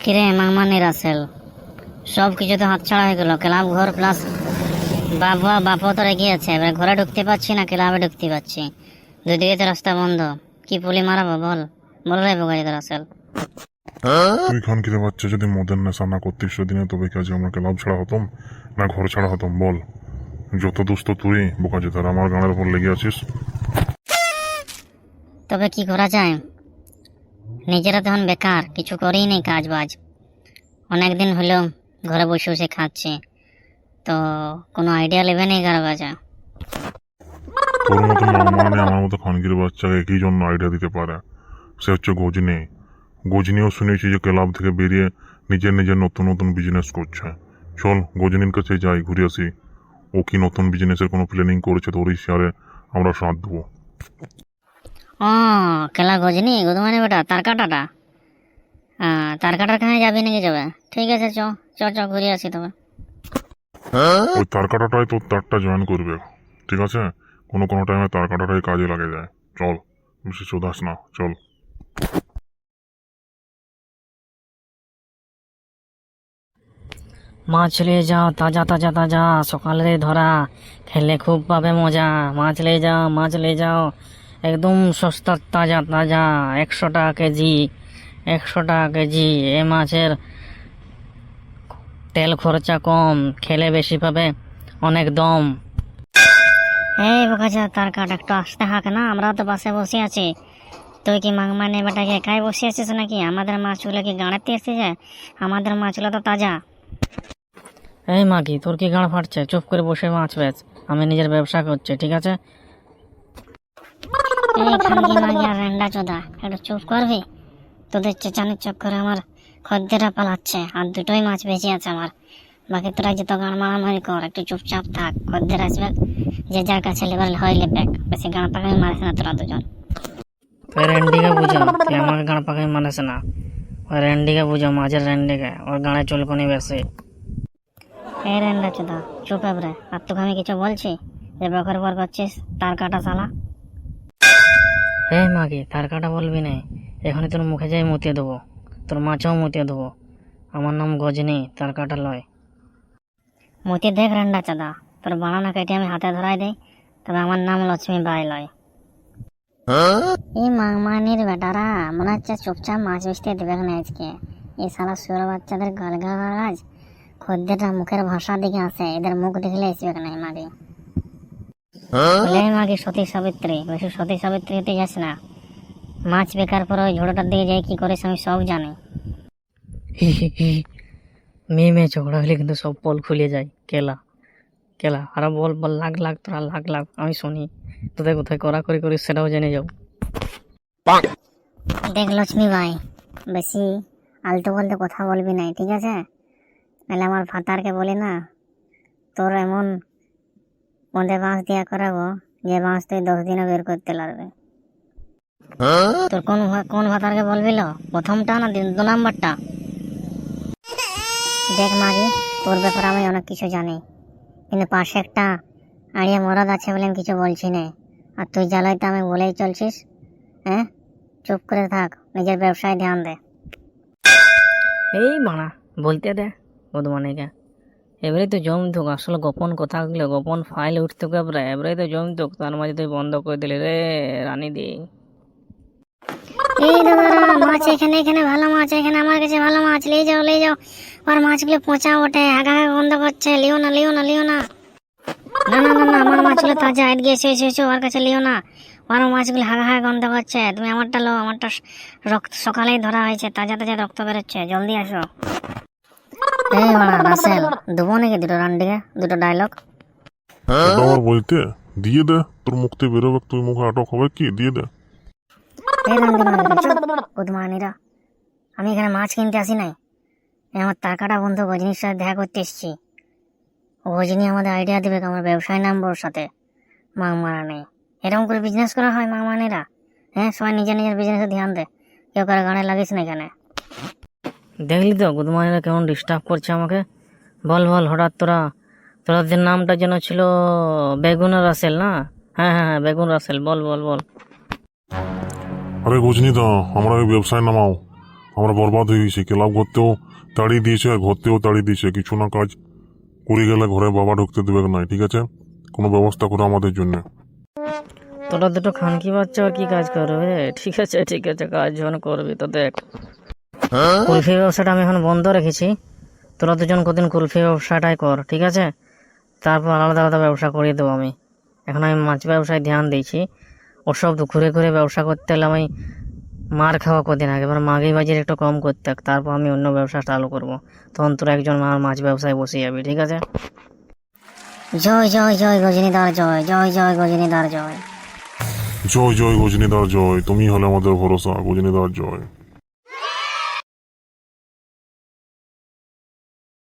কিরে মাংমানি রাসেল, সব কিছু তো হাতছাড়া হয়ে গেল। ক্লাব ঘর প্লাস বাপও তো রেগে আছে। এবার ঘরে ঢুকতে পারছি না, ক্লাবে ঢুকতে পারছি, দুদিকে তো রাস্তা বন্ধ। কি পুলি মারাবো বল, বল রে বোকাচোদা রাসেল। তুই খানকিরে বাচ্চা, যদি মদের নেশা না করতিস সেদিনে, তবে কি আজ আমরা ক্লাব ছাড়া হতাম না ঘর ছাড়া হতাম বল? যত দুস্থ তুই বোকাচোদা, আমার গানের উপর লেগে আছিস। তবে কি করা যায়, নিজেরা তখন বেকার, কিছু করেই নেই কাজ বাজ। অনেকদিন হলো ঘরে বসে বসে খাচ্ছি, তো কোনো আইডিয়া নেবে নেই কারো কাছে। তোর মতো মানে আমার মতো খানকির বাচ্চাকে একই জন্য আইডিয়া দিতে পারে, সে হচ্ছে গজনি। গজনিও শুনেছি যে ক্লাব থেকে বেরিয়ে নিজের নিজের নতুন নতুন বিজনেস করছে। চল গজনির কাছে যাই, ঘুরে আসি। ও কি নতুন বিজনেসের কোনো প্ল্যানিং করেছে, তো ওর শেয়ারে আমরা সাথ দেবো। ও খেলা গজনি গুদমানি বেটা, তার কাটাটা। তার কাটার খানে যাবি নাকি? যাবে, ঠিক আছে, চ চ চ ঘুরে আসি তবে। ওই তার কাটাটাই তোর তারটা জয়েন করবে, ঠিক আছে? কোনো কোনো টাইমে তার কাটাটাই কাজে লাগে যায়। চল, বেশি চোদাস না, চল। মাছ নিয়ে যাও, তাজা তাজা তাজা, সকালে ধরা, খেলে খুব পাবে মজা। মাছ নিয়ে যাও, মাছ নিয়ে যাও, একদম সস্তা তাজা তাজা, 100 টাকা কেজি, 100 টাকা কেজি। এ মাছের তেল খরচা কম, খেলে বেশি পাবে, অনেক দম। এই বোকাচা তার কাট, একটু আসতে হাক না, আমরাও তো পাশে বসে আছি। তুই কি মাংমানি বেটাকে একাই বসে আছিস নাকি? আমাদের মাছগুলো কি গাড়াতে এসেছে? আমাদের মাছগুলো তো তাজা। এই মাগি, তোর কি গাঁড় ফাটছে? চুপ করে বসে মাছ বেচ, আমি নিজের ব্যবসা করছি, ঠিক আছে? এই খানকি মাগি আর রেন্ডা চোদা, একটু চুপ করবি? তোদের চেঁচানির চক্করে আমার খদ্দেরা পালাচ্ছে, আর দুটোই মাছ বেঁচে আছে আমার। বাকি তোরা যত গান মারামারি কর, একটু চুপচাপ থাক। খদ্দের আসবে, যে যার কাছে লেবার হয় লেবে, বেশি গান পাকামি মারিস না তোরা দুজন। তুই রেন্ডিকে বুঝো, তুই আমাকে গাঁড় পাকামি মানিস না। ওই রেন্ডিকে বুঝো, মাঝের রেন্ডিকে, ওর গাঁড়ে চুলকনি বেশি। এই রেন্ডা চোদা চুপ এবারে। আর তোকে আমি কিছু বলছি যে বকর বর করছিস? তার কাটা শালা। হে মাগি, তার কাটা বলবি না, এখনই তোর মুখে যাই মুতিয়ে দেবো, তোর মাছেও মুতিয়ে দেবো। আমার নাম গজনি, তার কাটা লয়। মতি দেখ রেন্ডা চোদা, তোর বানানো কেটে আমি হাতে ধরাই দেই, তবে আমার নাম লক্ষ্মী বাই লয়। এই মাংমানির বেটারা মনে হচ্ছে চুপচাপ মাছ বেচতে দেবে না আজকে। এই শালা শুয়োর বাচ্চাদের গালগালাজ খদ্দেররা মুখের ভাষা দিকে আসে, এদের মুখ দেখলে আসবে না মাগি। বলে মাগি সতী সাবিত্রী, বেশি সতী সাবিত্রী হতে যাস না। মাছ বেকার পর ওই ঝোড়োটার দিকে যাই কি করিস আমি সব জানি। হি হি হি। মেয়ে মেয়ে ঝগড়া হলে কিন্তু সব পোল খুলে যায়। কেলা কেলা, আরো বল বল, লাগ লাগ, তোরা লাগ লাগ, আমি শুনি। তোদের কোথায় করা করি করিস সেটাও জেনে যাও। দেখ লক্ষ্মী ভাই, বেশি আলতু বলতে কথা বলবি নাই, ঠিক আছে? নাহলে আমার ফাতারকে বলি না, তোর এমন পদে বাঁশ দিয়া করাবো যে বাঁশ তুই 10 দিনে বের করতে লাগবে। তোর কোন ভাতারকে বলবি লো? প্রথমটা না 2 নাম্বারটা? দেখ মাগি, তোর ব্যাপারে আমি অনেক কিছু জানি, কিন্তু পাশে একটা আড়িয়া মরদ আছে বলে আমি কিছু বলছি না। আর তুই জ্বালাই তো আমি বলেই চলছিস। হ্যাঁ, চুপ করে থাক, নিজের ব্যবসায় ধ্যান দে। এই বাড়া, বলতে দে বধমানিকে। এবারে তো জমতুক, আসলে গোপন কথাগুলো, গোপন ফাইল উঠতে এবারে এবারে তো জমতুক, তার মাঝে তুই বন্ধ করে দিলি রে রানী দি। এই দাদারা, মাছ এখানে, এখানে ভালো মাছ, এখানে আমার কাছে ভালো মাছ, নিয়ে যাও নিয়ে যাও। আর মাছগুলো পচা ওঠে, হাগা হাগা গন্ধ করছে, লিও না লিও না লিও না। না না না না, আমার মাছগুলো তাজা, এদিকে এসে এসে এসে ওর কাছে লিও না। আর মাছগুলো হাগা হাগা গন্ধ করছে, তুমি আমারটা লো, আমারটা রক্ত সকালেই ধরা হয়েছে, তাজা তাজা রক্ত বেরোচ্ছে, জলদি আসো। এই বাড়া রাসেল, দেবো নাকি দুটো রান্ডিকে, দুটো ডায়লগ? ওটা আবার বলতে দিয়ে দে, তোর মুখতে বেরোবে, তুই মুখে আটক হবে কি, দিয়ে দে। এই রান্দি মাগিরা, উদমানিরা, আমি এখানে মাছ কিনতে আসি নাই, আমি আমার টাকাটা বন্ধু গজনীর সাথে দেখা করতে এসেছি। গজনী আমাদের আইডিয়া দেবে, আমার ব্যবসায় নামবো ওর সাথে। মাং মারা নেই, এরকম করে বিজনেস করা হয় মাংমানিরা? হ্যাঁ, সবাই নিজের নিজের বিজনেসে ধ্যান দে, কেউ কারো গানে লাগিস না এখানে। দেখলি তো গুদমানিরা কেমন ডিস্টার্ব করছে আমাকে। বল বল, হঠাৎ তোরাদের নামটা যেন ছিল বেগুন রাসেল না? হ্যাঁ হ্যাঁ হ্যাঁ, বেগুন রাসেল, বল বল বল। আরে গজনি দা, আমরা এই ব্যবসায় নামাও, আমরা বরবাদ হয়ে গেছি। ক্লাব ঘরতেও তাড়িয়ে দিয়েছে আর ঘরতেও তাড়িয়ে দিয়েছে। কিছু না কাজ করে গেলে ঘরে বাবা ঢুকতে দেবে না, ঠিক আছে? কোনো ব্যবস্থা করো আমাদের জন্য। তোরা দুটো খানকি বাচ্চা আর কি কাজ করবে? ঠিক আছে ঠিক আছে, কাজ যখন করবি তো দেখ। কুলফি ব্যবসাটা আমি এখন বন্ধ রেখেছি, তোরা দুজন কদিন কুলফি ব্যবসাটাই কর, ঠিক আছে? তারপর আলাদা আলাদা ব্যবসা করিয়ে দেবো আমি। এখন আমি মাছ ব্যবসায় ধ্যান দিয়েছি। ওসব ঘুরে ঘুরে ব্যবসা করতে হলে আমি মার খাওয়া কদিন আগে, এবার মাগি বাজির একটু কম করতে হবে, তারপর আমি অন্য ব্যবসা চালু করবো। তখন তোরা একজন মাছ ব্যবসায় বসে যাবি, ঠিক আছে? জয় জয় জয় গজনীদার জয়, জয় জয় গজনীদার জয়। জয় জয় গজনীদার জয়, তুমি হলে আমাদের ভরসা, গজনীদার জয়।